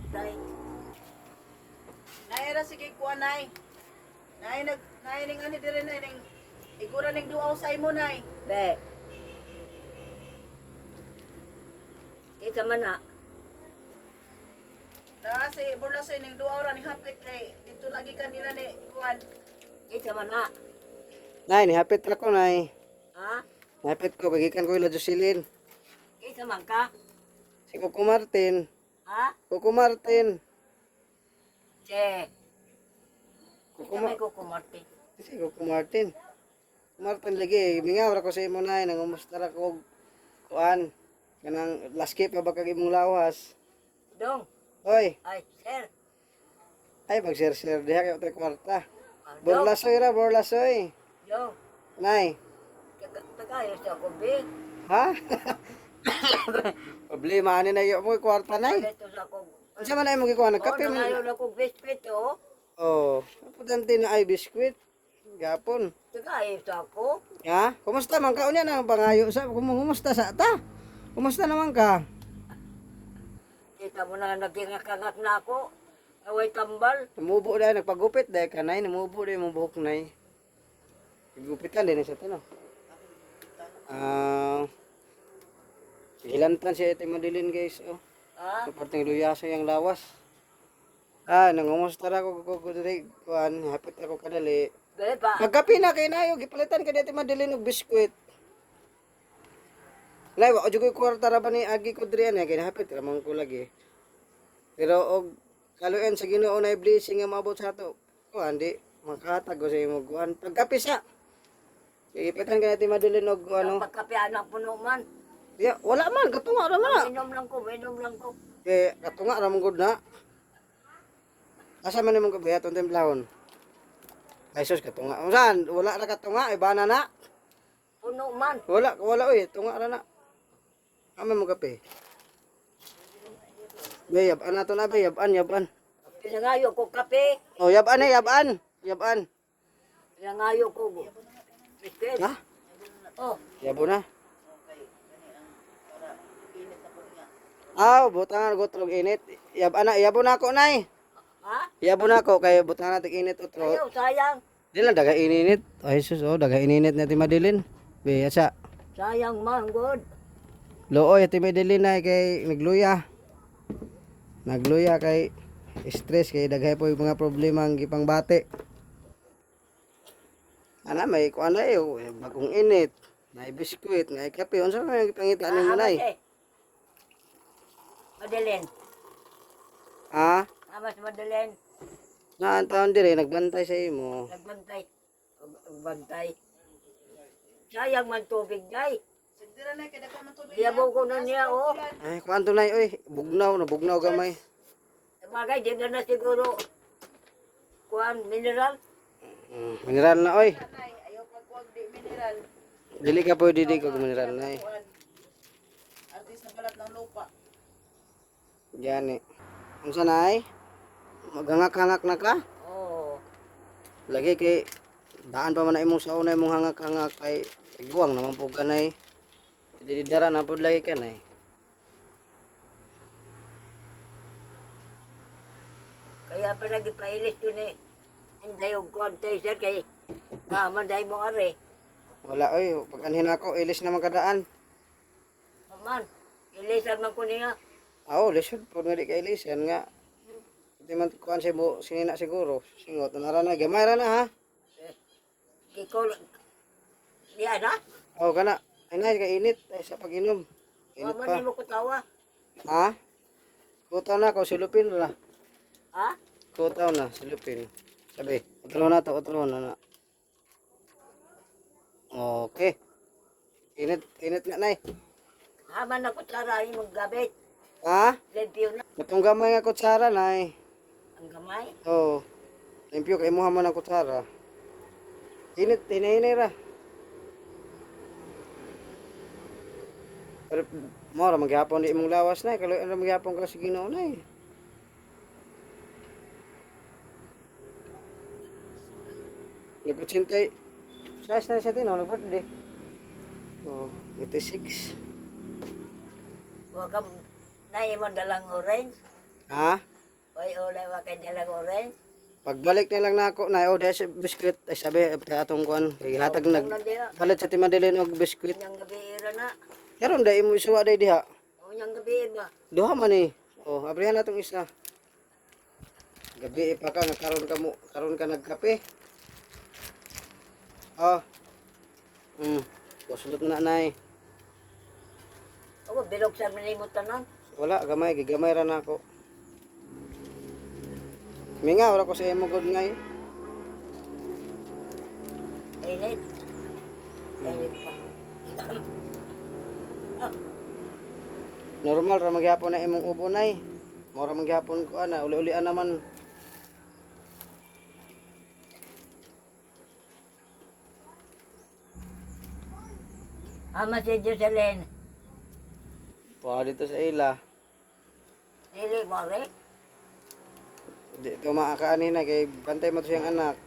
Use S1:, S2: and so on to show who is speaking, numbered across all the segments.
S1: Day.
S2: Naira sige kuha nay. Nay ning ani dire nay ning igura ning duaw sa imo nay.
S1: Be. Ika man na.
S2: Na si burla sa ning duaw ra ni hapit kay dito lagi kanila ni kuan.
S1: Ika man na.
S3: Nay, nihapit ako, nay.
S1: Ha?
S3: Nihapit ko, bagikan ko ila Jocelyn.
S1: Ika man ka?
S3: Si Coco Martin.
S1: Ha?
S3: Coco Martin.
S1: Che.
S3: Coco
S1: Ika may kukumarte.
S3: Si Coco Martin. Martin lagi, mingaw ra ko sa imo, nay. Nangumusta ra ko. Kuan. Kanang laski pa ba kag imong lawas.
S1: Dong.
S3: Hoy,
S1: Ay, sir.
S3: ay mag-share-share diha kay utay kwarta.
S1: Dong.
S3: Borlasoy ra, borlasoy.
S1: Dong.
S3: Nay.
S1: Tagayo sa ako, be.
S3: Ha? Problema ani na yo mo kwarta, nay.
S1: Dito sa ako.
S3: Unsa man ay mo gikuha ng kape
S1: Oh,
S3: man?
S1: nangayon ako biscuit, oh.
S3: Oh, putante na ay biskwit. Gapon.
S1: Tagayo sa ako.
S3: Ha? Kumusta man ka unya na bangayo sa kumusta sa ta? Kumusta naman ka?
S1: Kita mo na nagingakangak na ako. Away tambal.
S3: Namubo dahil nagpagupit dahil kanay, namubo dahil mong buhok nay. Gupitan din sa tino. Hilantan siya ito madilin guys. Oh.
S1: Ha?
S3: Sa parteng luyasa yung lawas. Ah, nangumusta ra ko diri kuan, hapit ako kadali.
S1: Be pa.
S3: Magkape na kay nayo, gipalitan ka dito madilin og biskwit. Lay wa jud ko kwarta ra ba ni agi ko diri ani kay hapit ra man ko lagi. Pero og kaluyan sa Ginoo na blessing nga maabot sa ato. Kuan di makatag ko sa imo kuan pagkape sa. Ipitan ka natin madilin og ano.
S1: Pagkapian ang puno man.
S3: Ya, wala man katunga ra man.
S1: Inom lang ko.
S3: Kay katunga ra man gud na. Asa man imong kabuhat ang templahon? Ay sus katunga. Unsan? Wala ra katunga ibana na.
S1: Puno man.
S3: Wala oy, tunga ra na. Amo mo kape. Bayab ana to na yaban.
S1: Pinangayo ko kape.
S3: Oh, yaban.
S1: Pinangayo ko biscuit.
S3: Ha?
S1: Oh,
S3: Yabo na. Aw, butangan ko trog init. Yabo na ako nay.
S1: ha?
S3: Yabo na ako kay butangan natin init utro.
S1: Ayaw, sayang.
S3: Di lang daga ininit. Ay sus, oh, daga ininit na ti Madilin. Be, asa.
S1: Sayang man, good.
S3: Looy ti Madilin na kay nagluya. Nagluya kay stress kay daghay po yung mga problema ang gipang bate. Ana may kuan na bagong init. May biskwit, may kape. Unsa man ang gipangita ni mo nay?
S1: Madalin.
S3: Ha?
S1: Amas madalin.
S3: Naan taon dire nagbantay sa imo.
S1: Nagbantay. Nagbantay. Sayang man tubig, day.
S2: Sigdira nay kay daghan man tubig.
S1: Iyabaw ko na niya, oh.
S3: Ay, kuanto nay oy, bugnaw gamay.
S1: Bagay, di na siguro. Kuan, mineral.
S3: Mineral na oy.
S2: Nay ayaw pagkuwag di mineral.
S3: Dili ka pwede di kog mineral nay.
S2: Kuan. Artist na balat ng lupa.
S3: Yan eh. Unsa nay? Maghangak-hangak na ka?
S1: Oh.
S3: Lagi kay daan pa man na imong sauna imong hangak-hangak kay iguang naman po kanay. Dili dara na pud lagi kanay.
S1: Kaya pa lagi pailis ko ni. Hindi yung konti, sir, kay mamanday mo are.
S3: Wala oy, pag anhin ako ilis na magkadaan.
S1: Man, ilisan man ko niya.
S3: Oo, lisod po nga di kay ilisan nga. Di man kuan si mo sinina siguro. Singot na ra na gamay ra na ha.
S1: Kikol, diya na?
S3: Oh, kana. Ay na kay init ay sa pag-inom. Init
S1: Waman
S3: pa.
S1: ni mo ko tawa.
S3: Ha? Kutaw na ko silupin ra.
S1: Ha?
S3: Kutaw na silupin. Sabi, utro na to, utro na. Okay. Init nga nay.
S1: Haman na ko tara yung gabit.
S3: Ha?
S1: Limpyo na.
S3: Matong gamay nga kutsara nay.
S1: Ang gamay.
S3: Oh. Limpyo kay mo man ang kutsara. Init, hinay ra. Pero mo ra maghapon di imong lawas nay, kalo ra maghapon ka sa Ginoo nay. Nagpatsintay. Size na siya tino, nagpatid. Oh, 86.
S1: Huwag ka na mo dalang orange.
S3: Ha?
S1: Oy, ulay wa kay dalang orange.
S3: Pagbalik na lang na ako, na o dahil sa biskwit, ay sabi, atong kuan, kay hatag
S1: Nang diha.
S3: palit sa timadilin og biskwit.
S1: Unyang gabi ira na.
S3: Karon dai mo isuwa dai diha.
S1: Unyang gabi ba?
S3: Duha man eh. Oh, abrihan na tong isa. Gabi pa ka, karon ka nagkape. Oh. Kusulot na nay.
S1: Ako bilog sa manimo tanan.
S3: Wala, gigamay ra na ako. Minga, wala ko sa imo good ngay.
S1: Init. Init pa.
S3: Normal ra magyapon na imong ubo nay. Mora magyapon ko ana, uli-ulian naman.
S1: Ama si Jocelyn.
S3: Pa dito sa ila.
S1: Dili mo rin.
S3: Di to maakaani na kay bantay mo to siyang anak.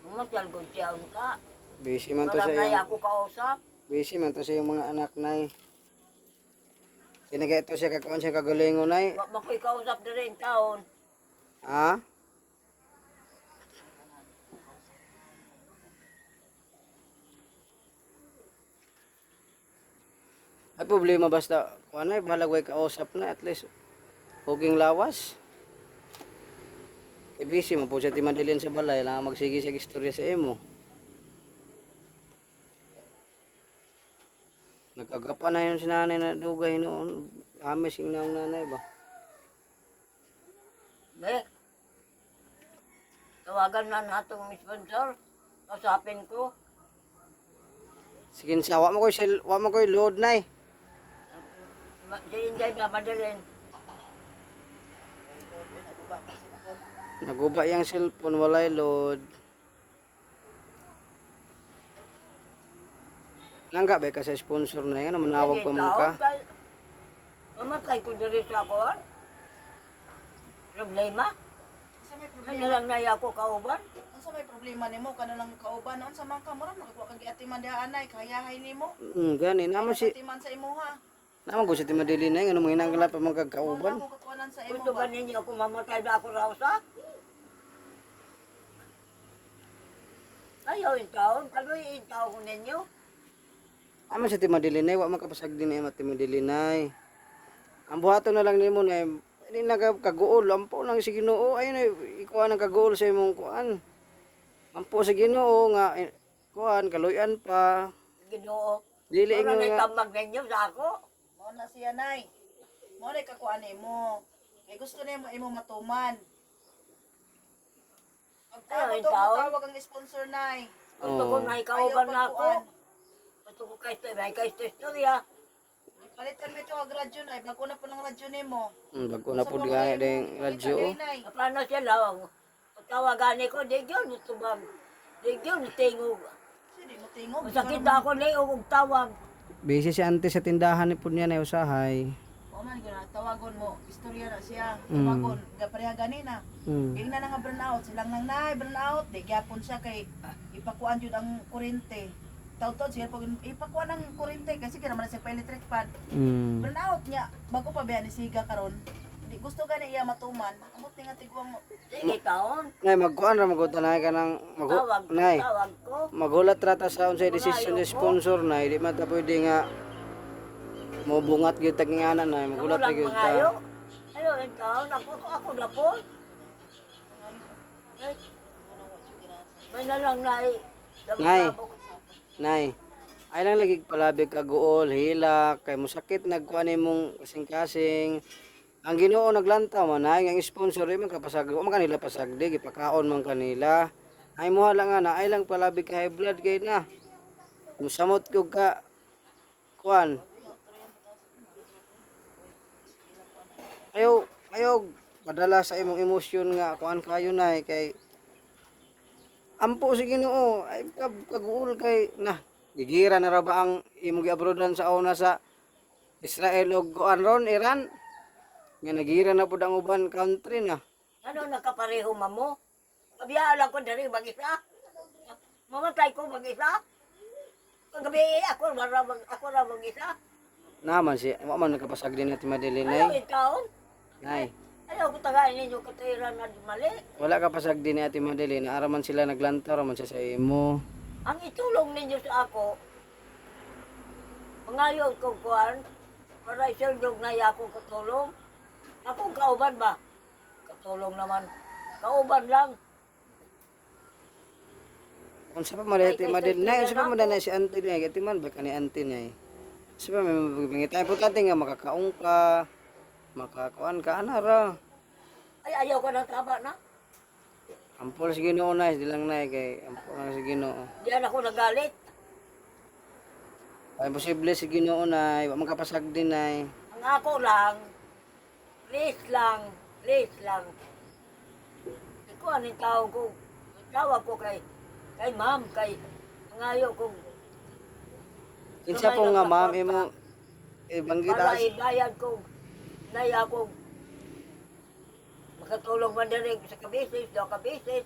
S1: Umasyal ko siya ka.
S3: Busy man to sa
S1: Marang
S3: iyang
S1: ako kausap.
S3: busy man to sa iyong mga anak nay. Sinigay to siya kakuan siya kagalingon nay.
S1: Wa makoy kausap na rin taon.
S3: Ha? Ay problema basta kuan ay balagway kausap na at least huging lawas. Busy mo po siya timadilin sa balay lang magsigi-sig istorya sa imo. Nagkagapa na yun si nanay na dugay noon. Amis yung nanay ba?
S1: Be. Tawagan na natong sponsor. Kausapin ko.
S3: Sige sa wa mo koy load nay.
S1: Si Inday ba madalin.
S3: Naguba yung cellphone walay load. Nangga ba ka sa sponsor na yan? Manawag pa mo ka?
S1: Mamatay ko diri sa ako. Problema?
S2: Sa may
S1: Ano
S2: problema?
S1: lang na ako kauban?
S2: Unsa may problema nimo kana lang kauban unsa man ka mura makakuha kag giatiman diha anay kayahay nimo.
S3: Gani naman si
S2: Atiman sa imuha.
S3: naman ko si timadili na yung mga hinanggalan pa mga
S2: Wala
S3: kagkauban.
S2: ko kakuanan sa imo
S1: Gusto ba
S2: ba?
S1: ninyo ako mamatay na ako raw sa? Ayaw yung taon. Kaloy yung taon ko ninyo.
S3: Naman si timadili na wa makapasag din na timadili na. Ang buhato na lang nimo na hindi nagkaguol. Ampo lang si Ginoo. Ayun ay ikuha ng kaguol sa imong kuan. Ampo si Ginoo nga kuan kaluyan pa.
S1: Ginoo.
S3: Dili
S1: Ano na
S3: nga
S1: itambag ninyo sa ako?
S2: Mao na siya nay. Mao na kakuan nimo. Kay gusto nimo imo matuman.
S1: Ay,
S2: Pagtawag
S1: ikaw?
S2: tawag ang sponsor nay.
S1: Gusto ko
S3: Oo.
S1: na ikauban na ako.
S2: pagkuan.
S1: Gusto ko kayo istorya.
S2: Palitan mo ito ang radyo nay. Naguna po ng radyo nimo.
S3: bago na pud gani ding radyo.
S1: Paano siya lang? Tawagan ko, di yun, tubag. Di yun, tingog.
S2: Sige mo tingog.
S1: Masakit ako na yung tawag.
S3: Busy si ante sa tindahan ni pud niya na usahay.
S2: O man gina tawagon mo. Istorya na siya.
S3: Mm.
S2: Tawagon. Gapareha ganina.
S3: Hmm.
S2: Ging na nga burnout. Silang nang nay burnout. Di gyapon siya kay ipakuan jud ang kurente. Taw-taw siya pag ipakuan ang kurente kasi kaya naman siya pa electric fan.
S3: Hmm.
S2: Burnout niya. Bago pa ba ni siga karon. Di gusto gani iya matuman. Amot ni nga tigwang mo.
S1: Sige, taon.
S3: Nay magkuan ra magutanay ka ng nay.
S1: Tawag ko.
S3: Magulat rata sa unsay decision ni sponsor na di man ta pwede nga mo bungat gyud tag ngana na magulat ra gyud
S1: Ayo,
S3: ta.
S1: ayo, yung taon. Ako na po. Ay, may na lang na
S3: Nay. Nay. Ay lang lagi palabig ka guol, hila, kay mo sakit nagkuan imong kasing-kasing. Ang Ginoo naglantaw man ay ang sponsor man kapasag, o man kanila pasagdi gipakaon man kanila. Ay mo lang nga ay lang palabig ka high blood kay na. Musamot ko ka kuan. Ayaw padala sa imong emosyon nga kuan kayo na kay ampo si Ginoo ay kaguol kay na gigira na ra ba ang imong giabrodan sa una sa Israel ug kuan ron Iran nga nagira na pud ang uban country na.
S1: Ano nakapareho mamo? Kabiyaan ko dari mag-isa. Mamatay ko mag-isa. Kagabi ako ra mag-isa.
S3: Naman si wa man nakapasag din natin
S1: Ayaw
S3: madilinay.
S1: yung taon.
S3: Nay.
S1: Ayaw Ayaw ko tagain ninyo katiran na mali.
S3: Wala ka pasagdi ni Ate Madeline, araman sila naglantaw raman siya sa imo.
S1: Ang itulong ninyo sa ako, mangayon ko kuhan, para isildog na ako katulong. Akong kauban ba? Katulong naman. Kauban lang.
S3: Unsa pa man Ate Madeline, nay unsa pa man na si Auntie niya, Ate man ba ka ni Auntie niya? Unsa pa may mabingit importante nga makakaong ka, makakuan ka ana ra.
S1: Ay, ayaw ka ng taba na.
S3: Ampol si Ginoo na, di lang nay kay ampol lang si Ginoo.
S1: Diyan ako nagalit.
S3: Ay posible si Ginoo na, wa man kapasagdi nay.
S1: Ang ako lang, please lang. Ikaw anong tawag ko. Tawag ko kay ma'am, kay ngayon kong
S3: Kinsa po nga ma'am imo ibanggit
S1: para
S3: as
S1: ibayad ko. Naya ko makatulong man din sa kabisis, daw kabisis.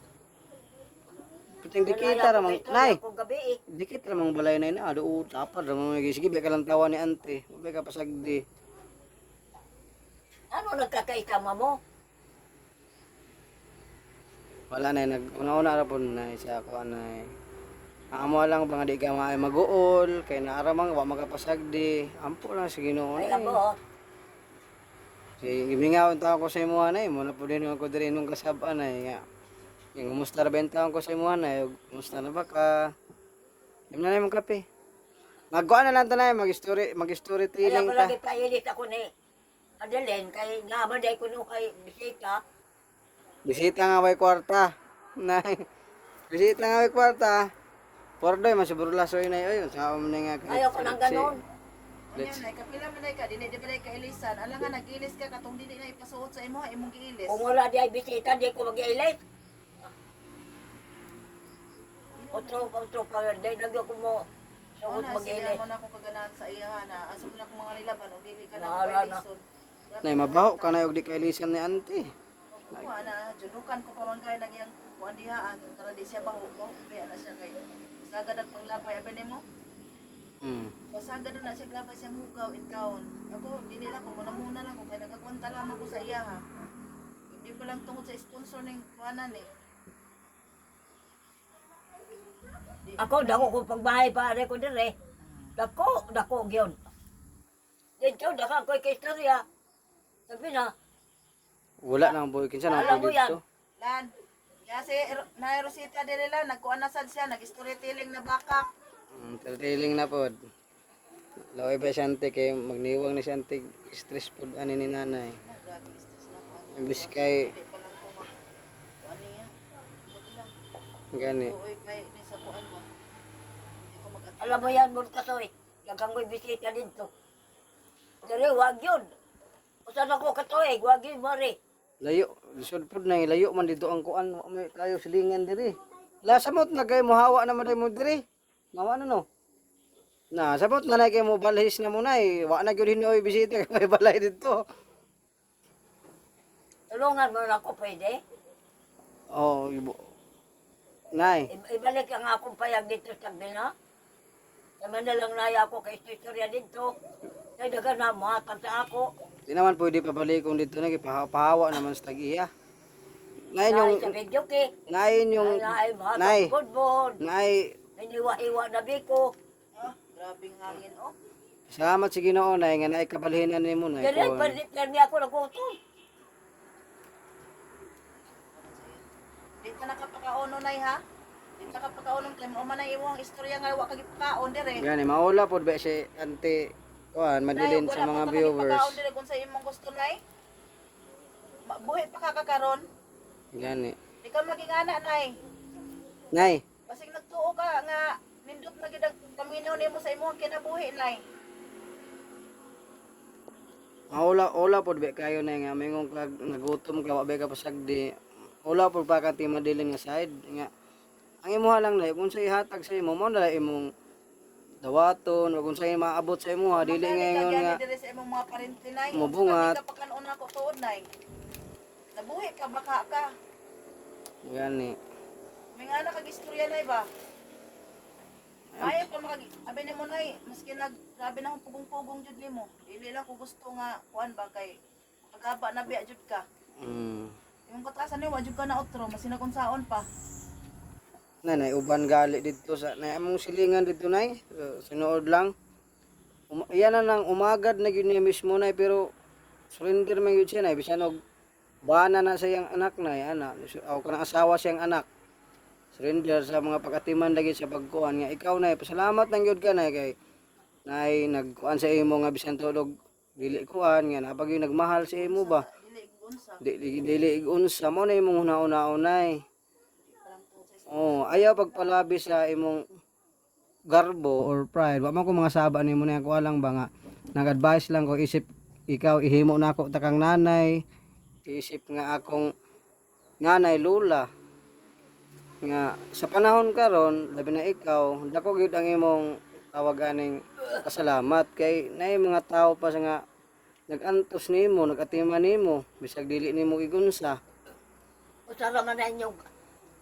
S3: piting dikita ra man nay.
S1: Kung gabi eh.
S3: Dikit ra mang balay nay na ado tapad ra man sige be ka lang tawa ni ante. Wa ka pasagdi.
S1: Ano nagkakaitama mo?
S3: Wala na nag-una ra po na siya ako anay. Amo lang ba nga di ka maay maguol kay naaramang wa magapasagdi. Ampo lang si Ginoo
S1: Ay,
S3: nay.
S1: abo.
S3: Si gibingaw ta ko sa imo anay mo na pud din ako diri nung kasab-an ay nga. Yung kumusta ra benta ko sa imo anay, kumusta na ba ka? Imo na mong kape. Magkuan na lang tanay mag-story
S1: Kaya
S3: telling
S1: ko
S3: ta.
S1: lagi pailit ako ni Adeline, kay naman day ko nung kay bisita.
S3: Bisita nga way kwarta. Nay. Bisita nga way kwarta. Pordoy masuburo lasoy na oy. Sa amo na nga.
S1: Ayaw ko ng ganon.
S3: Let's-
S2: Ano yan, kapila man ka, dili di balay ka ilisan. Alang nga nag-ilis ka katong dili na ipasuot sa imo, imong giilis.
S1: Kung wala di ay bisita, di ko mag-ilit. Otro pa, day nagyo ko mo. Sugod
S2: Ano, siya
S1: mag-ilit.
S2: mo na akong kaganahan sa iya na asa mo na akong mga nilaban o dili ka na
S1: Wala na.
S2: pailison.
S3: Nay mabaho ka na og di kay lisan ni auntie.
S2: Kuha na, junukan ko pa man kay nagyang kuan dihaan. Tara di siya baho mo, kaya na siya kay sagad ang panglapay abi nimo. Basagad na siya glapay siya mugaw in town. Ako dili lang ko muna lang ko kay nagakwanta lang ako sa iya ha. Hindi pa lang tungod sa sponsor ning kuanan eh.
S1: Ako, dako ko pagbahay pa rin ko dire. Dako yun. Dito, dako ko kay istorya. Sabi na,
S3: Wala nang boy kinsa nang
S1: Alam mo yan.
S3: dito.
S2: Lan, kasi na Rosita dire lang nagkuan na sad siya, nag-storytelling na bakak.
S3: Tertiling na pod. Laway pa siyante kay magniwang ni siyante stress pod ani ni nanay.
S2: Grabe stress na ko.
S3: Imbis kay
S2: Hindi pa lang ko kuan niya. Buti lang.
S3: gani.
S2: Uy, kay ni sa kuan mo. Hindi ko mag
S1: alam mo yan, Murkasoy. Gagang ko'y bisita dito. Dire, wag yun. Usan ako katuig, wag yun, Mari.
S3: Layo, lisod pod na layo man dito ang kuan may kayo silingan diri. La samot na kay mo hawa na man mo diri. Mawa na no. Na sabot na na kay mo balhis na mo nay. Wa na gyud hinoy bisita kay may balay dito.
S1: Tulungan mo na ako, pwede.
S3: Oh, ibo. Nay,
S1: Ibalik ang akong payag dito sa Gina. Naman na lang naya ako kay istorya dito. Kaya daga na muhatag sa ako.
S3: di naman pwede pabalikon dito na kay pahawa naman sa tagiya. Ngayon yung
S1: Naay sa video kay.
S3: ngayon yung
S1: Naay
S3: nay,
S1: muhatag budbud.
S3: nay,
S1: Naniwa-hiwa na biko.
S2: Ah, grabing hangin oh.
S3: salamat sa Ginoo nay nga naay kabalhinan nimo nay.
S1: Dire,
S3: Kung-
S1: permi ako nagutom.
S2: Di ka nakapakaono nay ha? Di ka nakapakaono kay mo man ay imong istorya nga wa kagipakaon dire.
S3: Gani maula pod ba si Ante kuan madilin sa mga viewers.
S2: Pagkaon dire kung sa imong gusto nay. Buhi pa ka kakaron.
S3: Gani.
S2: Di ka maging ana nay.
S3: Nay,
S2: Basig nagtuo ka nga nindot na gid ang paminaw nimo sa imong kinabuhi nay.
S3: Ola pod be kayo na nga mingong kag nagutom ka wa be ka pasagdi. Ola pod pa ka ti madilin nga side nga ang imuha lang na kung sa ihatag sa imo mo na imong dawaton o kung sa maabot sa imo ha dili ngayon nga
S2: dire sa imong mga parente nay.
S3: Mubungat.
S2: Ka pakanon ako tuod nay. Nabuhi ka baka ka.
S3: gani.
S2: May nga kag istorya nay ba? Ayaw pa makag abi nimo nay maski grabe na akong pugong-pugong jud nimo. Dili lang ko gusto nga kuan ba kay pagkaba na biya jud ka. Yung katasan niyo, wajud ka na otro, masina kung saon pa.
S3: Nay uban gali dito sa nay among silingan dito nay. Sinuod lang. Iyan na nang umagad na gyud niya mismo nay pero surrender man gyud siya nay bisan og bana na sa iyang anak nay ana o kanang asawa siyang anak. Surrender sa mga pagatiman lagi sa pagkuan nga ikaw nay pasalamat nang gyud ka nay kay nay nagkuan sa imo nga bisan tulog dili kuan nga napag yung nagmahal sa imo ba.
S2: Dili gunsa.
S3: Dili unsa mo na imong una-una nay. Oh, ayaw pagpalabi sa imong garbo or pride. Wa man ko mga saba nimo na ko lang ba nga nag-advise lang ko isip ikaw ihimo na ako takang nanay. Isip nga akong nanay lula. Nga sa panahon karon labi na ikaw dako gyud ang imong tawag aning pasalamat kay nay mga tao pa sa nga nagantos nimo, nagatiman nimo bisag dili nimo igunsa.
S1: Usara man na inyo,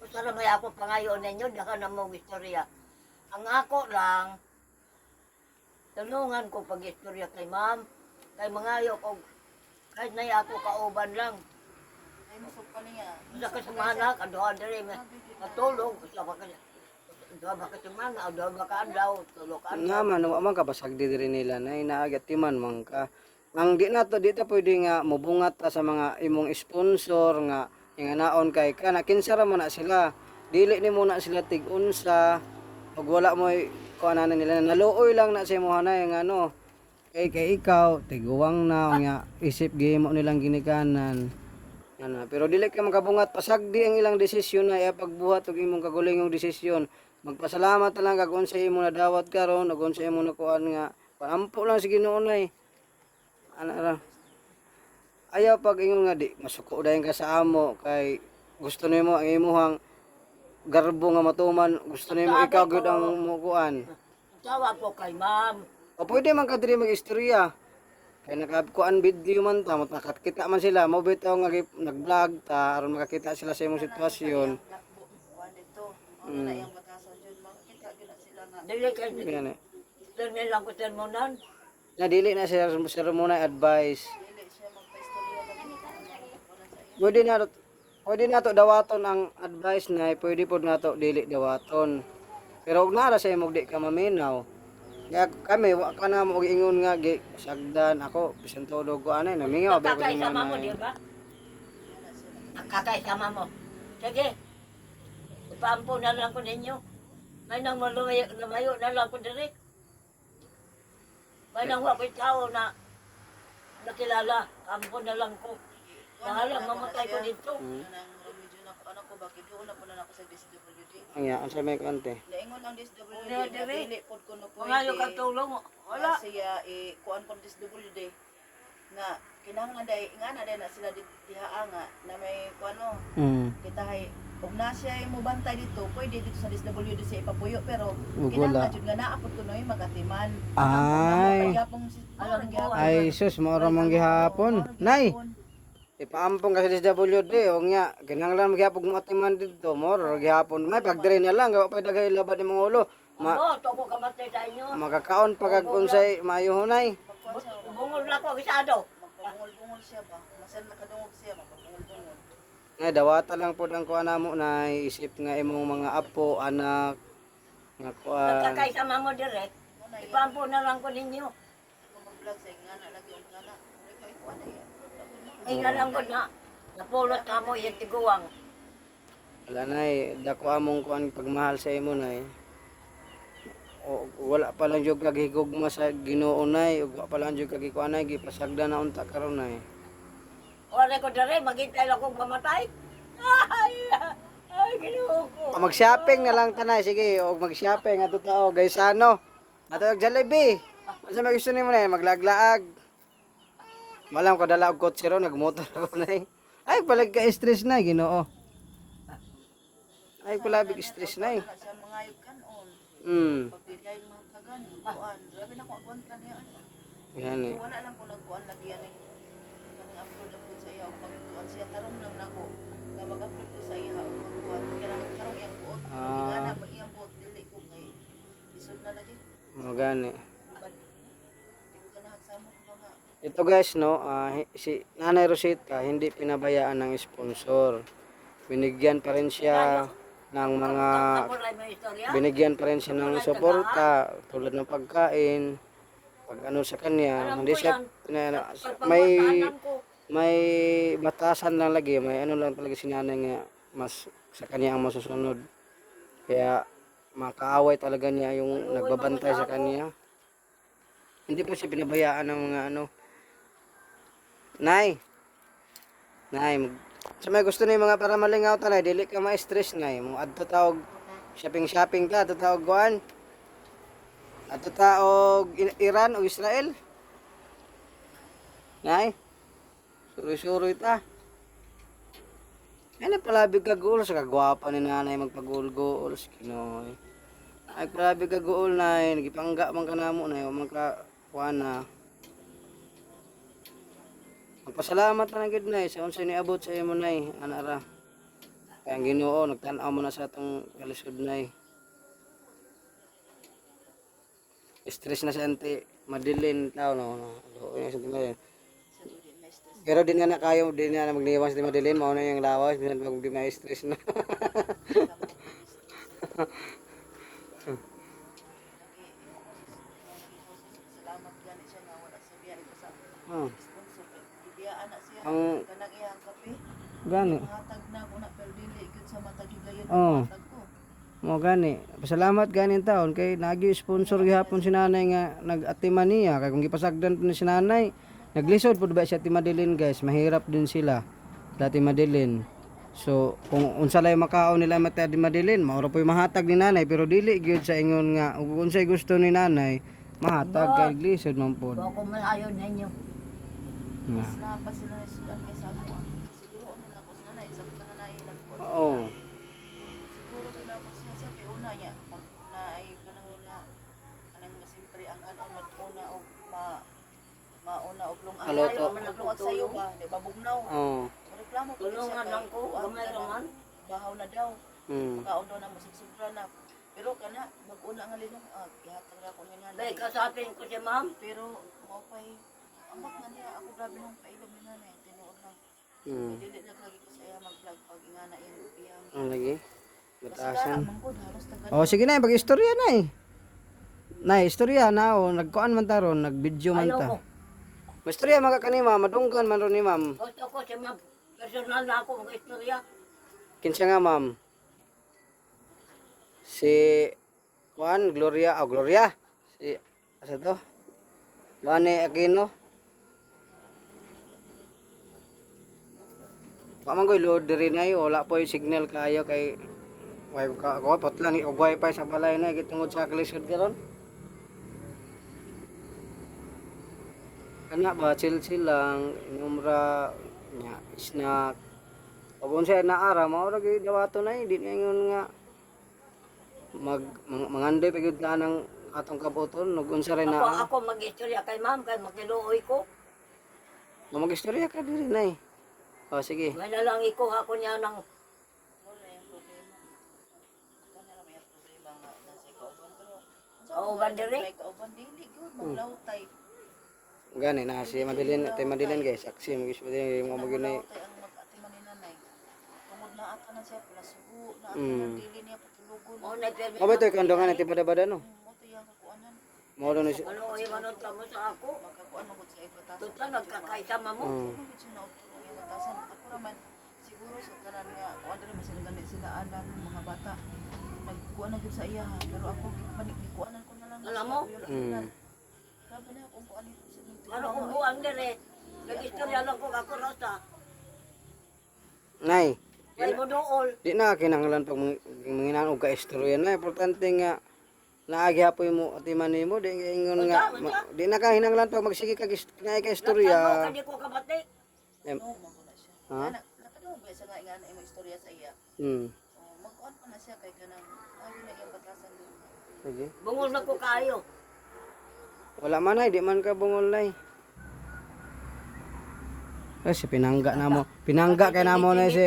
S1: usara may ako pangayon ninyo, daka na mong istorya. Ang ako lang, tanungan ko pag-istorya kay ma'am, kay mangayo ko, kahit na ako kauban lang.
S2: Ay musok pa niya.
S1: Sa kasamana, kaduhan na rin, matulog, sa baka, duha ba kasamana, o duha ba kaadlaw, tulog ka.
S3: Nga man, wa man ka basag di rin nila na inaagatiman man ka. Ang di na to, di ta pwede nga mubungat ta sa mga imong sponsor nga inganaon kay ka nakinsara mo na sila. Dili ni mo na sila tig-unsa. Pag wala mo kuan na nila naluoy lang na sa imo hanay nga ano. Kay ikaw tiguwang na nga isip gihimo nilang ginikanan. Ano, pero dili ka makabungat pasagdi ang ilang desisyon na pagbuhat og imong kagulingong desisyon. Magpasalamat lang kag unsa imo nadawat karon ug unsa imo nakuan nga paampo lang sa Ginoo nay. Ano ra? Ayaw pag ingon nga di masuko dayon ka sa amo kay gusto nimo ang imong garbo nga matuman, gusto nimo ikaw gyud ang mukuan.
S1: Tawag ko kay ma'am.
S3: O pwede man ka diri mag-istorya. Kay nakakuan video man ta, nakakita man sila, mo bitaw nga nag-vlog ta aron makakita sila sa imong sitwasyon.
S2: Kuan dito. Ano na yung batasan jud makita gyud na sila nga.
S1: Dili kay,
S3: Yan eh.
S1: dili lang ko sermonan.
S3: Na dili na siya muna advice.
S2: Dili siya magpa-istorya lagi sa
S3: Pwede na to dawaton ang advice na pwede pod na to dili dawaton. Pero og nara sa imong di ka maminaw. Kaya kami wa ka na mo ingon nga gi sagdan ako bisan todo ko anay namingaw ba ko
S1: Kakaisama mo,
S3: nanay.
S1: di ba? Kakaisama mo. Sige. Ipampo na lang ko ninyo. May nang lumayo na lang ko direct. May nang wako'y tao na nakilala. Ampo na lang ko. Bahala, mamatay ko dito.
S2: nang remedyo na ko anak ko bakit doon na pala ako sa DSWD.
S3: Anya unsa may kante?
S2: Naingon ang DSWD
S1: Dili,
S2: na
S1: dili.
S2: dili pod ko no
S1: Mangayo ka tulong. Wala.
S2: siya kuan kon DSWD nga kinahanglan dai nga na dai na sila dihaa nga na may kuan no kita hay ug na siya mo bantay dito pwede dito sa DSWD siya ipapuyo pero
S3: Ug
S2: kinahanglan
S3: wala.
S2: jud nga naapod ko noy magatiman.
S3: Ay.
S2: Alam ko
S3: Ay sus mao ra man gihapon. Nay, ipaampong kasi sa WD o nga kinahanglan magyapon mo atiman dito mo ra gihapon. May pagdire na lang gawa pa dagay labad ni mga ulo.
S1: Oo, to ko kamatay sa inyo.
S3: Makakaon pag unsay maayo hunay.
S1: Bungol na ko, isado.
S2: magpabungol-bungol siya ba masan nakadungog siya magpabungol-bungol.
S3: Nga dawata lang pod ang kuan namo na isip nga imong mga apo, anak nga kuan.
S1: Nagkakaisama mo direct. Ipampo na lang ko ninyo.
S2: Kung mag-vlog sa ingana lagi ang ingana ikaw ikuan na yan.
S1: Ay nga lang ko na. Napulot ka mo yung tiguang.
S3: Wala nay, dako among kuan pagmahal sa imo nay. O wala pa lang jud kag higugma sa Ginoo nay, ug wala pa lang jud kag kuan nay gipasagda na unta karon nay.
S1: Wala ko dire, maghintay lang kong pamatay. Ay, Ginoo ko.
S3: Mag-shopping na lang tanay, sige, o mag-shopping ato tao, guys ano. Ato og Jollibee. Asa may gusto nimo nay maglaglaag. Malam ko dala og kotse ro nagmotor ako nay. Ay palag ka stress na Ginoo. Ay palabig stress nay.
S2: Wala siya mangayog kanon. Pagdilay mga kagan, kuan. Grabe na ko kuan kaniya.
S3: Yan eh.
S2: Wala lang ko nagkuan lagi yan kaning upload sa iya pagkuan siya tarong lang nako. Na mag-upload ko sa iya og kuan. Kaya karong yang buot. Ingana ba iyang buot dili ko kay isod na lagi.
S3: Mo gani.
S2: Di ko ganahan sa mo mga
S3: Ito guys, no, si Nanay Rosita hindi pinabayaan ng sponsor. Binigyan pa rin siya ng mga
S1: Kapuray mo istorya.
S3: binigyan pa rin siya ng suporta tulad ng pagkain, pag ano sa kanya,
S1: Alam
S3: hindi
S1: ko
S3: siya
S1: yan.
S3: may
S1: Pagpagpagdaanan ko.
S3: may batasan lang lagi, may ano lang talaga si nanay nga mas sa kanya ang masusunod. Kaya makaaway talaga niya yung nagbabantay sa kanya. Hindi po siya pinabayaan ng mga ano. Nay. Sa may gusto ni mga para malingaw tanay, dili ka ma-stress nay. Mo adto taog shopping ka, adto taog kuan. Adto taog Iran o Israel. Nay. Suri-suri ta. Ano palabig ka goal sa kagwapa ni nanay magpagul-goal sa Kinoy. Ay palabig ka goal nay, nagipangga man kanamo nay, man ka kuan na. Magpasalamat na gid nay sa unsay niabot sa imo nay, ana ra. Kaya ang Ginoo nagtan-aw mo na sa atong kalisod nay. Stress na sa anti, madilin tao no. Yung sa tingin. Pero din nga na kayo, din nga na magniwas di madilin, mao na yung lawas, bisan pag di ma-stress na.
S2: Salamat gani siya nga wala sa biya ito sa
S3: Oh,
S2: sponsor. Ibiyaan na siya.
S3: Ang-
S2: Kanang iyang kape.
S3: gani.
S2: Hatag na ko na pero dili gud sa matag higayon
S3: Oh.
S2: hatag ko.
S3: Mo gani. Pasalamat gani in taon kay nagi sponsor gihapon si nanay nga nag-atiman niya kay kung gipasagdan po ni si nanay, naglisod pud ba siya Ate Madeline guys, mahirap din sila. Dati Madeline. So kung unsa lay makaon nila mata Ate Madeline, maura po mahatag ni nanay pero dili gyud sa ingon nga ug unsay gusto ni nanay, mahatag kay lisod man pod.
S1: Kung ako malayo ninyo.
S3: Nga.
S2: Mas na pa sila na sila kaysa ako. Siguro ano na ko sa nanay sa kananay lang ko.
S3: Oo.
S2: Siguro nila ko siya sa una niya pag naay kanang na kanang simpre ang ano maguna og mauna og lungan.
S3: Alo to.
S2: Lungan sayo ba, di ba bugnaw.
S3: Oo.
S2: Reklamo ko
S1: Tulungan lang ko, gamay raman.
S2: Bahaw na daw.
S3: Mm.
S2: Makaon daw na musigsubra na. Pero kana mag-una nga linong gihatag ra ko ni nanay.
S1: Dahil kasapin ko si ma'am.
S2: Pero mo pay amak na niya ako grabe nung pailom ni nanay tinuod lang.
S3: Mm.
S2: Dili na lagi ko sa iya mag-vlog pag ingana iyang
S3: Ang lagi.
S2: Basta
S3: Batasan.
S2: mangkod halos taga.
S3: Oh, sige na, pag-istorya na eh. Na, istorya na, oh, nagkuan man taron, nag-video man
S1: Ayaw
S3: ta.
S1: ko.
S3: Mastorya mga kanima, madunggan man ron ni ma'am.
S1: Gusto ko si ma'am. Personal na ako mga istorya.
S3: Kinsa nga ma'am? Si Juan Gloria, oh Gloria. Si asa to? Bane Aquino. Paman ko load rin ay wala po yung signal kayo kay ko potlan og wifi sa balay na gitungod sa kalisod karon. Kana ba chill lang numra nya snack. Pabon sa na ara mao ra gyud dawato na di ingon nga mangandoy pa gyud ka ng atong kabuton ug unsa rin na
S1: Ako mag-istorya kay ma'am. Kay makiluoy ko.
S3: mag-istorya ka diri nay. Oh sige.
S1: May nalang ikuha ko niya ng
S2: Wala yung problema. Kana ra may problema nga nasa kauban pero.
S1: kauban diri.
S2: Kauban dili gyud maglawtay.
S3: Gani na si Madeline, tay Madeline guys, saksi mo gusto din mo magunay.
S2: Maglawtay ang mag-atiman ni nanay. Tungod na ata na siya pala sugo na ata
S3: Mm.
S2: na dili niya patulugon.
S1: O nagpirmi.
S3: Mo ba to kandongan ti bada-bada no?
S2: Mo to yang kakuanan.
S3: Mo do ni si
S1: Ano ay manod ka mo sa ako.
S2: Magkakuan mo sa ibatasan.
S1: Tuta nagkakaisama mo.
S3: Mm.
S2: Ano gid na utulong yung batasan? Ako raman siguro sa kanan nga kuan diri mas ganit sila anan mga bata. Nagkuan na gyud sa iya ha, pero ako gikuanan ko na lang.
S1: Alam mo?
S2: Grabe na kung kuan ito sa
S1: Ano kung buwang diri. Nag-istorya lang ko ako rosa.
S3: Nay.
S1: Kay mo dool.
S3: Di na kinahanglan pag manginan og kaistorya na importante nga naagi hapoy mo atiman nimo di ingon nga di na ka hinanglan pag magsige ka nga
S1: Ano
S3: kaistorya.
S1: kadi ko kabati.
S3: Em,
S2: no mo na siya.
S3: Ha?
S2: Nakadungog ba sa nga ingana imo istorya sa iya?
S3: Hmm.
S2: Mag-on pa na siya kay kanang ay na iyang batasan din.
S3: Sige.
S1: Bungol na ko kayo.
S3: Wala man ay di man ka bungol nay. Si pinangga na mo. Pinangga kay namo na si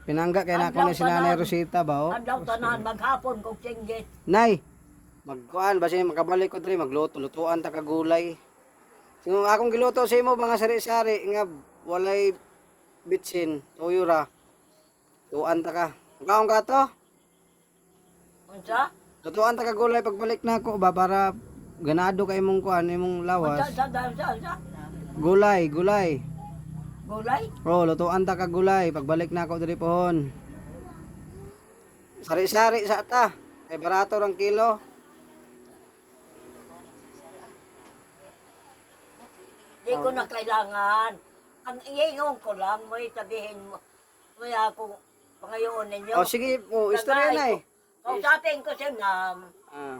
S3: pinangga kay nako na si Nanay Rosita ba oh.
S1: Adlaw tanan maghapon kog singgit.
S3: Nay, magkuan basi makabalik ko diri magluto-lutuan ta kagulay. Kung akong giluto sa imo mga sari-sari nga walay bitsin, tuyo ra. Tuan ta ka. Kaon ka to?
S1: Unsa?
S3: Tutuan ta ka gulay pagbalik na ako ba para ganado kay imong kuan imong lawas.
S1: Unsa?
S3: Gulay.
S1: Gulay?
S3: Oh, lutuan ta ka gulay pagbalik na ako diri pohon. Sari-sari sa ta. Kay barato rang kilo.
S1: Di ko na kailangan. Ang iingon ko lang, may sabihin mo, may ako pangayoon ninyo.
S3: Oh, sige, oh, istorya na eh.
S1: Kausapin ko siya nga,
S3: Ah.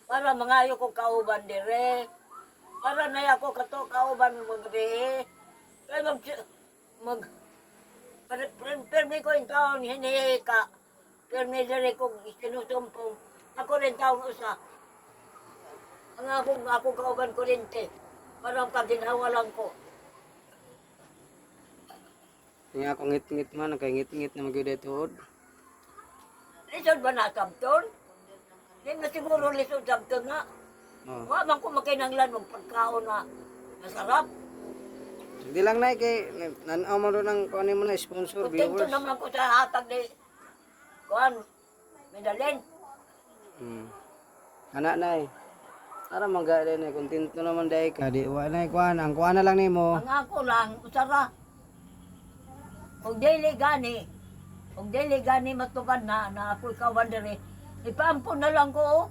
S1: para mangayo ko kauban dire. Para na ako kato kauban mo gabi. Kaya permi ko yung taon, hinihi ka. Permi dire ko sinusumpong. Ako rin taong usa. Ang ako kauban ko rin te. Parang paginawa lang ko.
S3: Nga ako ngit-ngit man, nagkangit-ngit na magyud tuod.
S1: Lisod ba na sabton? Hindi na siguro lisod sabton na.
S3: Oh.
S1: Wa man ko makinanglan ng pagkaon na masarap.
S3: Hindi lang na kay nanaw mo ron ang kunin mo na sponsor
S1: Kontento
S3: viewers.
S1: naman ko sa hatag ni Kuan, Medalin.
S3: Anak na eh. Para magaling eh, kontento naman dahil ka. Di wa na kuan, ang kuan na lang nimo.
S1: Ang ako lang, usara. Kung dili gani matubad na ako'y kawan diri, ipaampon na lang ko. Oh.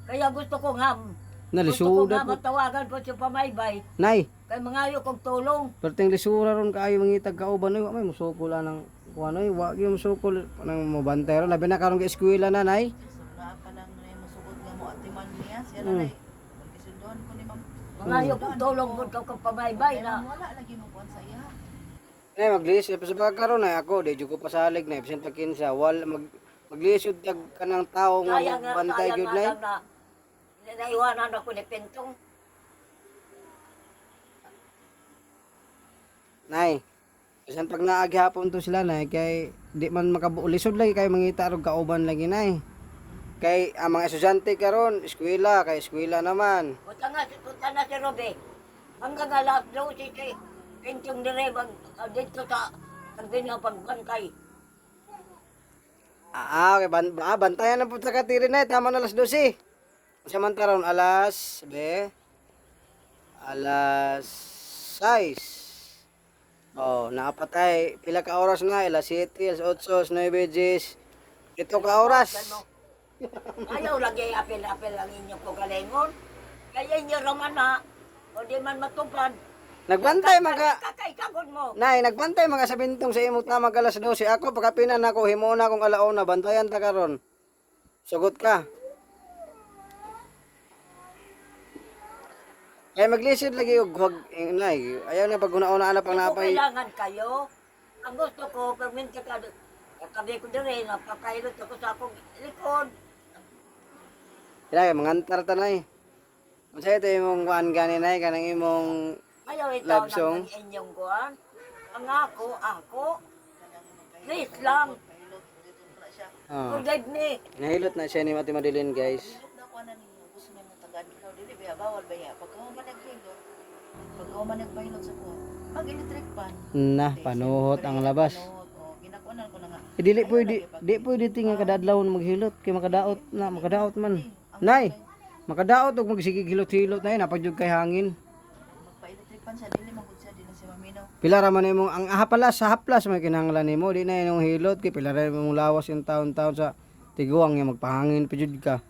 S1: Kaya gusto ko nga, gusto ko nga
S3: Nalisuda po.
S1: matawagan po si Pamaybay.
S3: Nay,
S1: Kay mangayo kong tulong.
S3: perting lisura ron kaayo mangitag kauban oy, wa may musukol lang kuan oy, wa gyud musukol nang mobantero labi na karon ga eskwela na nay.
S2: Sura pa lang na yung masugod nga mo atiman niya. Siya na na Pagkisunduan ko ni ma'am.
S1: Mangayo kong tulong po kang Pamaybay
S2: Kaya
S1: na.
S2: wala lagi mo kuwan sa iya.
S3: Nay maglisod sa pagkaron ay ako di jud ko pasalig na bisan pa kinsa wal maglisod tag kanang tawo nga bantay gyud nay.
S1: lang na naiwanan ako ni Pentong.
S3: Nay. Bisan pag naaghapon to sila nay kay di man makabulisod lagi kay mangita og kauban lagi nay. Kay ang mga estudyante karon eskwela kay eskwela naman.
S1: Punta na si Robe. Hanggang alas 12 si Pentong direbang dito sa sabi nga pagbantay.
S3: Okay, bantayan na po sa katiri na, tama na alas 12. Samantaron alas 6. Oh, nakapatay. Pila ka oras na, alas 7, alas 8, alas 9, 10. Ito ka oras.
S1: Ayaw lagi apel-apel ang inyong kagalingon. Kaya inyo raman na, o di man matupad.
S3: Nagbantay mga
S1: Kakay kagod mo.
S3: Nay, nagbantay mga sa bintong sa imong tama alas 12. Ako pagkapinan ako himuon akong alauna, bantayan ta karon. Sugot ka. Kaya maglisid lagi og huwag nay. Ayaw na pag una-una na pang
S1: Kung
S3: napay.
S1: kailangan kayo, ang gusto ko, permin ka katabi ko din rin, napakailot ako sa akong likod.
S3: Kaya mangantar ta nay. Unsa ito imong kuan gani nay kanang imong
S1: Ayaw ikaw
S3: Love song?
S1: ng inyong kuhan. Ang ako, please lang, forgive me.
S3: nahilot na siya ni Mati Madeline guys.
S2: Hilot na kuwan na ninyo. Gusto niyo mong tagad ikaw. Dili ba bawal ba ya? Pag mo man naghilot, pag mo man nagpahilot sa kuwan, mag-electric pan.
S3: Na panuhot ang labas.
S2: Ginakuanan ko na nga.
S3: Dili pwede tinga kada adlaw maghilot kay makadaot man. Nay, makadaot og magsigig hilot-hilot nay napagyud kay hangin.
S2: Magpa-electric pan siya. Dili magod siya. Dili si Maminaw.
S3: Pila ra man imong ang hapalas sa haplas may kinahanglan nimo di na imong hilot kay pila ra imong lawas yung taon-taon sa tiguang nga magpahangin pa jud ka.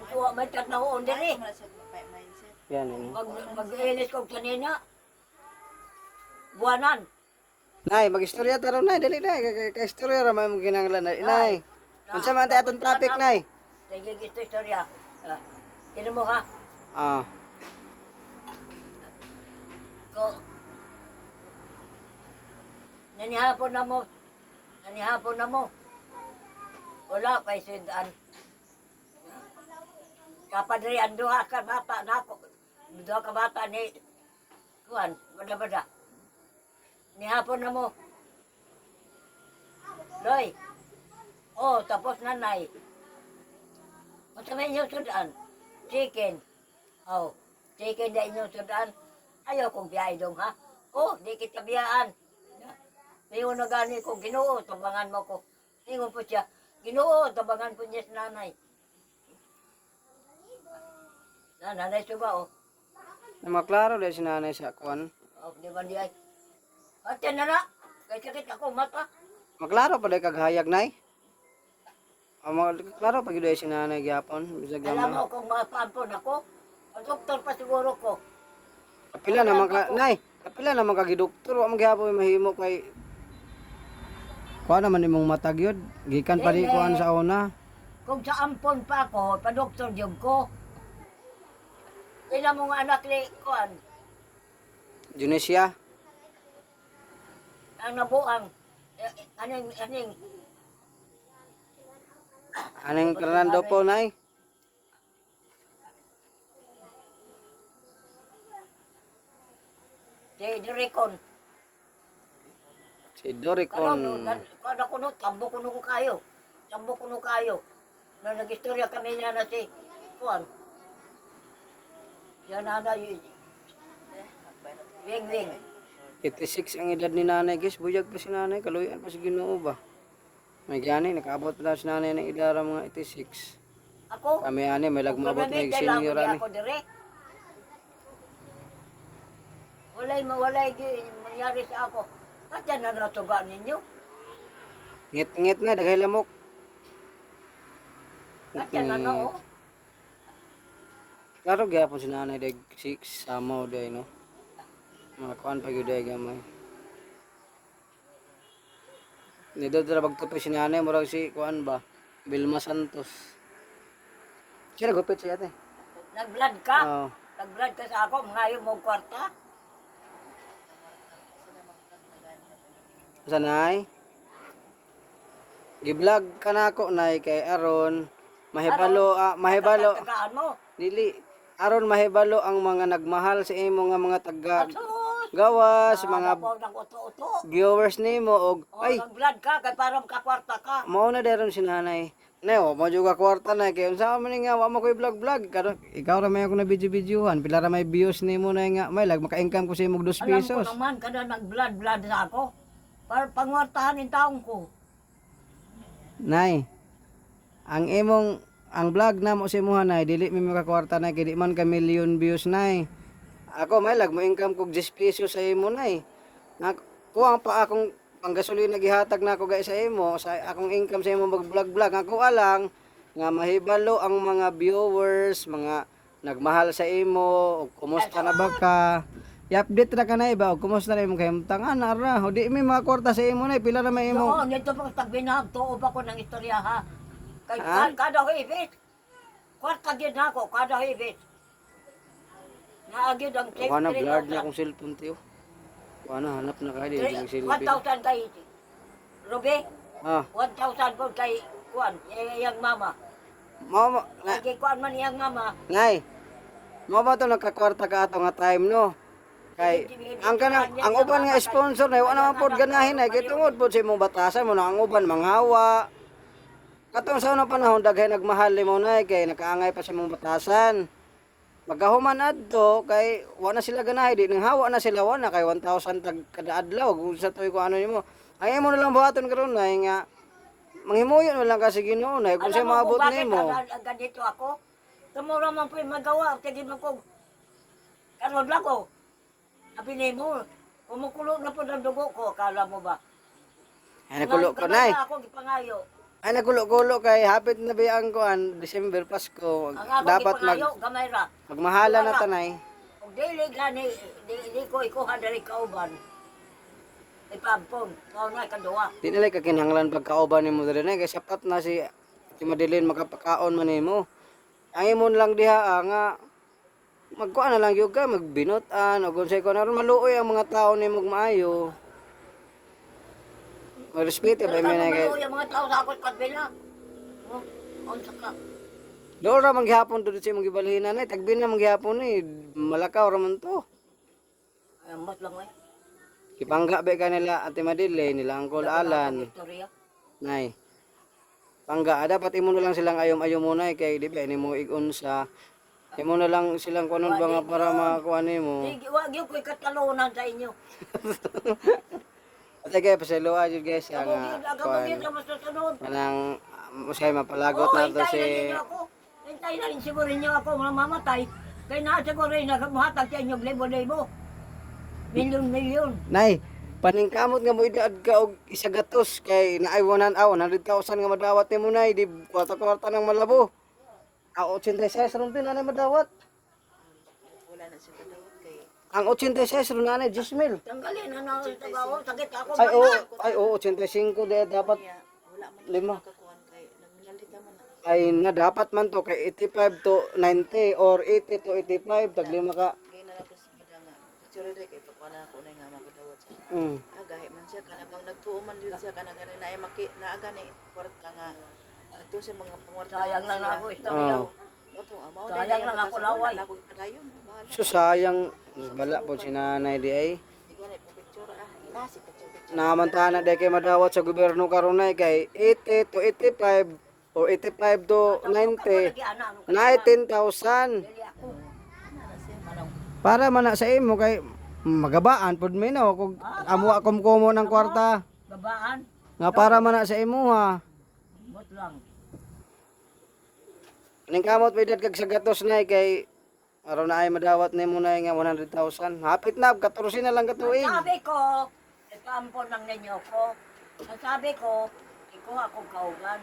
S1: Kuha may tatnahoon din eh.
S2: Wala siya mindset.
S3: Yan ini.
S1: Mag-ilis ko kanina. Buwanan.
S3: Nay, magistorya ta ron nay dili nay kay istorya ra man imong kinahanglan nay. Unsa man tay atong topic nay?
S1: Sige, gusto istorya. Ino mo ha?
S3: Ah,
S1: Ko. Nanihapon na mo. Wala pa isidaan. Kapadrian duha ka bata na ako. Duha ka bata ni Kuan, bada-bada. Nihapon na mo. Doy. Oh, tapos nanay. Masamay niyo sudan. Chicken. Oh, chicken na inyong sudan. Ayaw kong biyahe dong, ha? Oh, di kita biyaan. Ngayon na gani ko, Ginoo, tabangan mo ko. Ingon po siya, Ginoo, tabangan po niya sa nanay. Nanay suba, oh.
S3: Na maklaro dahil si nanay sa kuan.
S1: Oh, di ba di ay? Ate na na, kay sakit ako mata.
S3: Maklaro pa dahil kaghayag nay. Maklaro pa dahil si nanay gyapon. Bisag
S1: Alam
S3: naman.
S1: mo kung mapampon ako, ang doktor pa siguro ko.
S3: Kapila naman ka, nay. Kapila naman ka gidoktor. Wa man gyapon mahimo kay kuan naman imong matag yun. Gikan pa di kuan sa una.
S1: Kung sa ampon pa ako, pa-doktor job ko. Kaya mo nga anak ni Kuan,
S3: Junesia.
S1: ang nabuang, aning,
S3: Anong Fernando po nay?
S1: si Diricon.
S3: Si Doricon.
S1: Kada kuno, tambo kuno ko kayo. Tambo kuno kayo. Na nag-istorya kami niya na si Kuan. Yan na yun. Wing.
S3: 86 ang edad ni nanay guys. Buyag pa si nanay. Kaluyan pa si Ginoo ba? May gani. Nakaabot pa na si nanay ng edad mga 86.
S1: Ako,
S3: Kami ani. May lagmabot na yung
S1: lang
S3: senior ani.
S1: ako dire. Walay mangyari sa ako. At yan na natuga ninyo.
S3: Ngit-ngit na. Dagay lamok.
S1: At yan na no.
S3: Klaro gyapon si nanay. Dag 6. Samo day no. Mga kuan pa yun day gamay. Nito dala bagtupi si nanay. Murag si kuan ba? Vilma Santos. Siya nagupit siya ate.
S1: Nag-blood ka.
S3: Oo.
S1: Nag-blood ka sa ako. Ngayon mo kwarta.
S3: Sanay. Gi-vlog ka na ako nay kay aron mahibalo
S1: Tagaan mo.
S3: dili aron mahibalo ang mga nagmahal sa imo nga mga taga
S1: Asus.
S3: gawas mga
S1: Ako ng uto-uto.
S3: viewers nimo og
S1: O,
S3: ay
S1: nag-blood ka. Kaya parang kakwarta ka.
S3: mao na daron si nanay. Neo, mo juga kwarta na kay unsa man nga wa mo koy vlog karon ikaw ra may ako na video-videohan pila ra may views nimo na nga may lag maka-income ko sa imong 2
S1: Alam
S3: pesos.
S1: ko naman, kada nag-blood sa ako. Para pangwartahan yung taong ko.
S3: Nay. Ang vlog na mo sa imuha nay dili mi makakwarta na kay di man ka million views nay. Ako may lag mo income kog 10 pesos sa imo nay. Kuha pa akong panggasolina gihatag na ako guys sa imo sa akong income sa imo mag-vlog. Ako alang nga mahibalo ang mga viewers, mga nagmahal sa imo, ug kumusta na ba ka? I-update ra ka na iba, ug kumusta na imo kay tangan na ra. O di mi makakwarta sa imo nay pila na may imo.
S1: Oo, nito pang tagbinahag, tuo pa ko ng istorya ha. Kay
S3: Ha?
S1: kada hibit. Kwarta din ako, kada hibit. Naagid ang check.
S3: Wala na blurred na akong cellphone tiyo. Wala hanap na kay di yung cellphone.
S1: 1,000 kay Ruby.
S3: Ah,
S1: 1,000 po kay Kuan, iyang mama.
S3: mama,
S1: Kay Kuan man iyang mama.
S3: ngay. Mo ba to nakakwarta ka ato nga time no? Kay ang uban nga sponsor na wala man pod ganahin ay kay tungod pod sa imong batasan mo na ang uban manghawa. Katong sa unang panahon daghay nagmahal mo na kay nakaangay pa sa imong batasan. Pagkahuman adto kay wala sila ganahay di nang hawa na sila wala kay 1,000 tag kada adlaw kung sa toy ko ano nimo. Ay mo na lang buhaton karon na nga manghimuyon mo lang kasi Ginoo na kung sa maabot nimo.
S1: Ganito ako. Tumura man po yung magawa. Tigil mo ko. Karoon lang ko. Sabi mo, kumukulo na po ng dugo ko. Kala mo ba?
S3: Ay nakulo ko nay.
S1: Ako gipangayo.
S3: Ay nagulo-gulo kay hapit na ba ang kuan December Pasko.
S1: Ang ako
S3: Dapat
S1: gipangayo, gamay ra.
S3: magmahala na tanay.
S1: Kung dili gani, di ko ikuha dari kauban. Ipampon. Kau na kadua.
S3: Di nila ka kinahanglan pagkaoban nimo diri na kay sapat na si Madilin makapakaon man nimo. Ang imon lang diha nga magkuan na lang gyud ka magbinutan o kung say ko naron maluoy ang mga tao nimo maayo. Respeto ba mi na kay
S1: Yung mga tao sa ako'y kadbila. Unsa ka?
S3: do ra manghapon to sa imong gibalhinan ay tagbin na manghapon ni malakaw ra man to.
S1: Ay, mas lang eh.
S3: Kipangga ba ka nila Ate Madilin nila Uncle Alan.
S1: Istorya.
S3: Nay. Pangga, dapat imo na lang silang ayom-ayom muna kay di ba ini mo igon sa imo na lang silang kunon ba nga para makuha nimo.
S1: Sige, wag yung ko'y katalunan sa inyo.
S3: At kay pasayloa jud guys ang
S1: Agabugin ka masusunod.
S3: kanang musay mapalagot na to
S1: Hintayin
S3: si
S1: na ninyo ako. Hintayin na rin siguro ninyo ako mamamatay. Kaya na siguro rin nagmuhatag sa inyo libo-libo. Milyon-milyon.
S3: Nay. Paningkamot nga mo idad ka og isa gatos kay naay 100,000 nga madawat nimo nay di kwarta-kwarta nang malabo. 86 ron din na madawat.
S2: Wala na siya kadawat kay
S3: Ang 86 ron na 10,000.
S1: Tanggalin na na ang trabaho. Sakit ako.
S3: Ay oo 85 de dapat
S2: niya wala man
S3: lima.
S2: kakuan kay nagminalita man na.
S3: Ay na dapat man to kay 85 to 90 or 80 to 85 tag lima ka.
S2: Kay na lang ko sa madanga. Tsura day kay pakuan ako na nga makadawat siya. Agahi man siya kana bang nagtuo man jud siya kana gani na maki naaga ni kwarta nga ato sa mga pangwarta.
S1: Sayang lang ako. Istoryaw.
S2: Oto amo
S1: Sayang lang ako laway.
S2: Padayon bahala.
S3: So sayang bala po si nanay di ay.
S2: Di ko na picture ilasi picture.
S3: Namantana day kay madawat sa gobyerno karon nay kay 80 to 85 or 85 to 90 na 10,000
S1: Dili ako.
S3: para man na sa imo kay magabaan pud mi no kung amo akom kumo ng kwarta
S1: Babaan.
S3: nga para man na sa imo ha.
S1: Bot lang.
S3: Ning kamot pwede kag sa gatos nay kay aron na ay madawat nimo na nga 100,000. Hapit na 14 na lang katuig.
S1: Sabi ko, ipampon lang ninyo ko. Ang sabi ko, ikuha akong kaugan.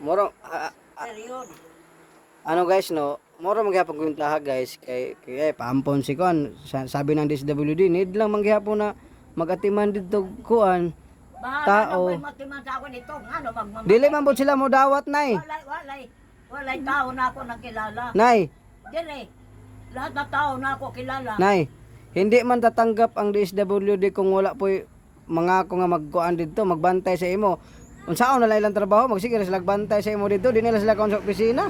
S3: Moro
S1: Period.
S3: ano guys no, moro magyapon ko yung taha guys kay paampon si kon. Sabi ng DSWD need lang mangyapon na magatiman dito kuan.
S1: Bahala
S3: Tao.
S1: na may matiman sa ako nito. Ano, magmamahal.
S3: Dili man pud sila mo dawat nay.
S1: Walay tao na ako nakilala.
S3: Nay,
S1: Dire, lahat na tao na ako kilala.
S3: nay. Hindi man tatanggap ang DSWD kung wala po mga ako nga magkuan dito, magbantay sa imo. Unsaon na ilang trabaho, magsige na sila bantay sa imo dito, di na sila kaon sa opisina.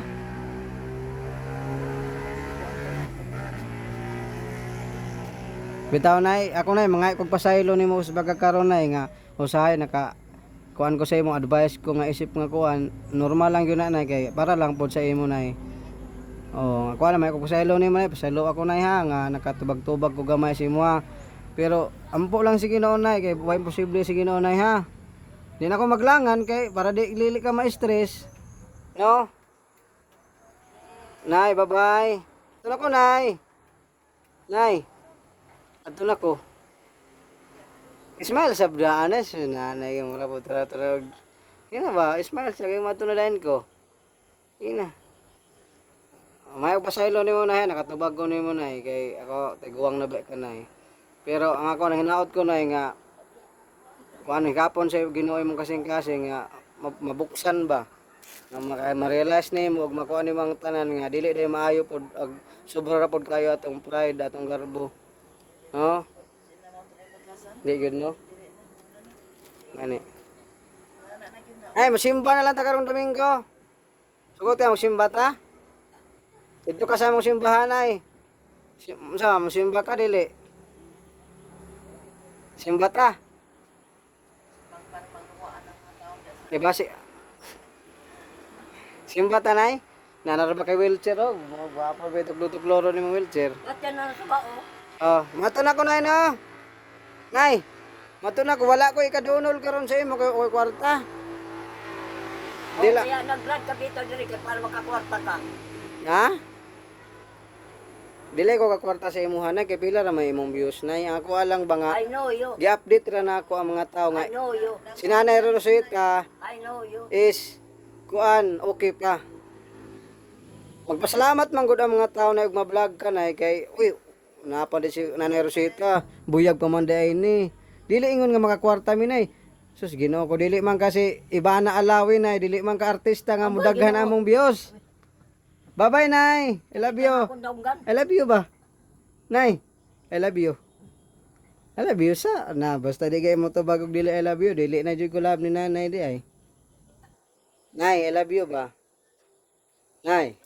S3: Bitaw nay, ako nay mga kog pasaylo nimo sa bagakaron nay nga usahay naka kuan ko sa imo advice ko nga isip nga kuan normal lang gyud na nay kay para lang pod sa imo nay. Oh, ako na may kog pasaylo nimo nay, pasaylo ako nay ha nga nakatubag-tubag ko gamay sa imo ha. Pero ampo lang si Ginoo nay kay way imposible si Ginoo nay ha. Di na ako maglangan kay para di lili ka ma-stress. No? Nay, bye-bye. Ito na ko, Nay. Nay. Ito na ko. Ismail sa braanes. Nanay yung mga putra-turag. Kina ba? Ismail sa yung matunadain ko. Kina. May pasaylo ni mo na yan. Nakatubag ko ni mo na kay ako tiguang na ba ka na Pero ang ako hinaot ko na nga kuan higapon sa Ginoo imong kasing-kasing nga mabuksan ba nga ma-realize nimo ug makuha nimo ang tanan nga dili day maayo pod ag sobra ra pod kayo atong pride atong garbo. No? Di gud no? Ngani. Ay, masimba na lang ta karong Domingo. Sugot ka masimba ta? Dito ka sa mong simbahan ay. Sa masimba ka dili. Simba ta. Diba si Simba tanay? Nanar ba kay wheelchair oh? Guwapo ba itong lutok-loro ni mga wheelchair?
S1: Ba't yan na sa bao?
S3: Oh, mato na ko nay no. Nay, mato na ko wala ko ikadunol karon sa imo kay kwarta. Dila.
S1: Kaya nag-vlog ka dito diri kay para makakwarta ka.
S3: Ha? Dili ko ka kwarta sa imuha na kay pila ra may imong views nay. Ako alang ba nga
S1: I know you.
S3: gi-update ra na ako ang mga tao nga
S1: I know you.
S3: si Nanay Rosita
S1: I know you.
S3: is kuan okay pa. Magpasalamat man gud ang mga tao na mag-vlog ka na kay uy napa di si Nanay Rosita buyag pa man day ni. Dili ingon nga makakwarta mi nay. Sus Ginoo ko dili man kasi iba na alawin nay dili man ka artista nga mudaghan among views. Bye bye nay. I love you.
S1: Akong daunggan.
S3: I love you ba? Nay. I love you. I love you sa na basta di kay mo to bagog dili I love you dili na jud ko love ni nanay di ay. Nay, I love you ba? Nay.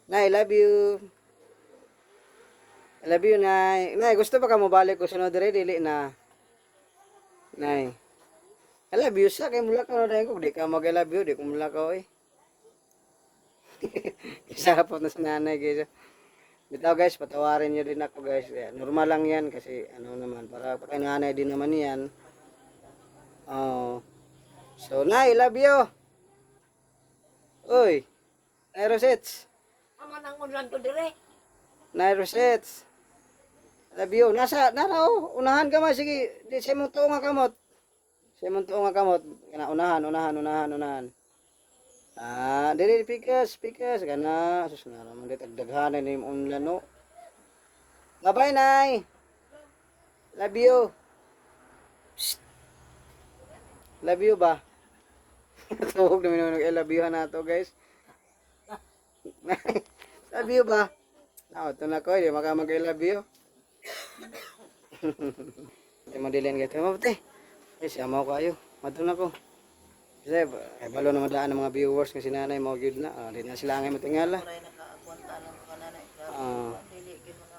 S3: Nay, I love you. I love you, Nay. Nay, gusto ba ka mo balik ko sunod dire dili na? Nay. I I love you sa kay mula ka na rin ko. Di ka mag I love you. Di ko mula ka oy. Isapot na sa nanay guys. Bitaw guys, patawarin niyo din ako guys. Normal lang yan kasi ano naman. Para kay nanay din naman yan. Oh. So, Nay, love you. Uy. Nay Rosets.
S1: Ama nang unlan ko dire.
S3: Nay Rosets. Love you. Nara oh. Unahan ka ma. Sige. Di siya mong tuong nga kamot. Siya mong tuong nga kamot. Kana unahan. Dili pikas. Kana. Sus na naman. Di tagdaghanan ni unlan no. Bye-bye, Nay. Love you. Psst. Love you ba? Tuhog naman yung I love you na to guys. Love you ba? Ito na ko, hindi maka mag I love you. Hindi mo dilin ka. Mabati. Siya mo kayo. Mato na ko. Kasi balo na madaan ng mga viewers kasi nanay mo good na. Hindi na sila ang matingala.
S2: Maray nakaakwanta ng kananay. Dili gid mga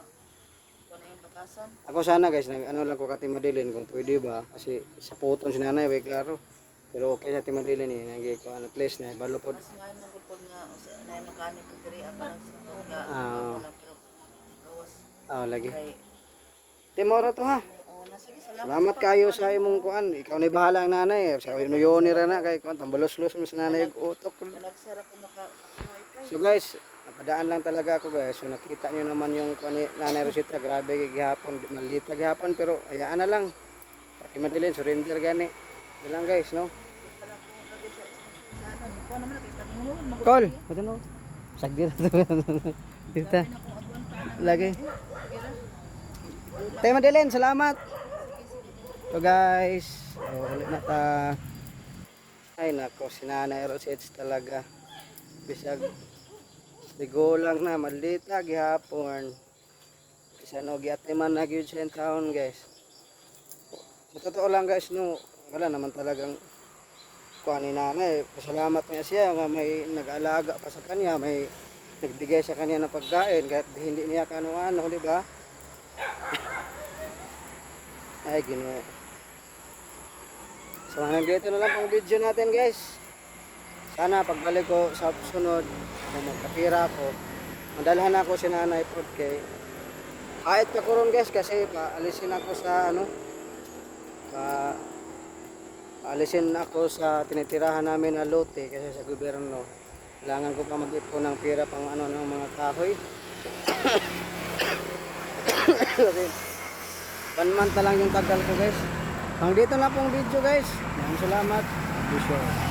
S2: kuno yung bakasan.
S3: Ako sana guys, ano lang ko kati madilin kung pwede ba. Kasi sa puton si nanay, way klaro. Pero okay sa timadilin eh. Nagi ko at least na balo po.
S2: Mas ngayon nang gupod nga na mekanik ko diri ang parang nga gawas
S3: Lagi.
S2: kay
S3: Timora to ha.
S2: sige salamat.
S3: Salamat kayo sa imong kuan. Ikaw ni bahala ang nanay. Sa inuyoni ra na kay kuan tambalos-los mo sa nanay og utok.
S2: Nagsara ko maka
S3: So guys, napadaan lang talaga ako guys. So nakita niyo naman yung kuan ni Nanay Rosita, grabe gihapon, malita gihapon pero hayaan na lang. Pati madilin surrender gani. Yan lang guys, no. Call, ano no? Sagdir. Dita. Lagi. Tayo madilin, salamat. So guys, ulit na ta. Ay nako, si Nanay Rosita talaga. Bisag ligo lang na malita gihapon. Isa no giatiman na gyud siya in town guys. Sa totoo lang guys no, wala naman talagang kuha ni nanay. Pasalamat niya siya nga may nag-alaga pa sa kanya, may nagbigay sa kanya ng pagkain kahit hindi niya kano-ano, di ba? Ay Ginoo. So hanggang dito na lang pang video natin guys. Sana pagbalik ko sa sunod, kung magkapira ako, madalhan ako si Nanay Pod kay kahit pa ko ron guys kasi paalisin ako sa paalisin ako sa tinitirahan namin na lote kasi sa gobyerno. Kailangan ko pa mag-ipon ng pera pang ng mga kahoy. Kasi 1 month na lang yung tagal ko guys. Hanggang dito na pong video guys. Maraming salamat. Be sure.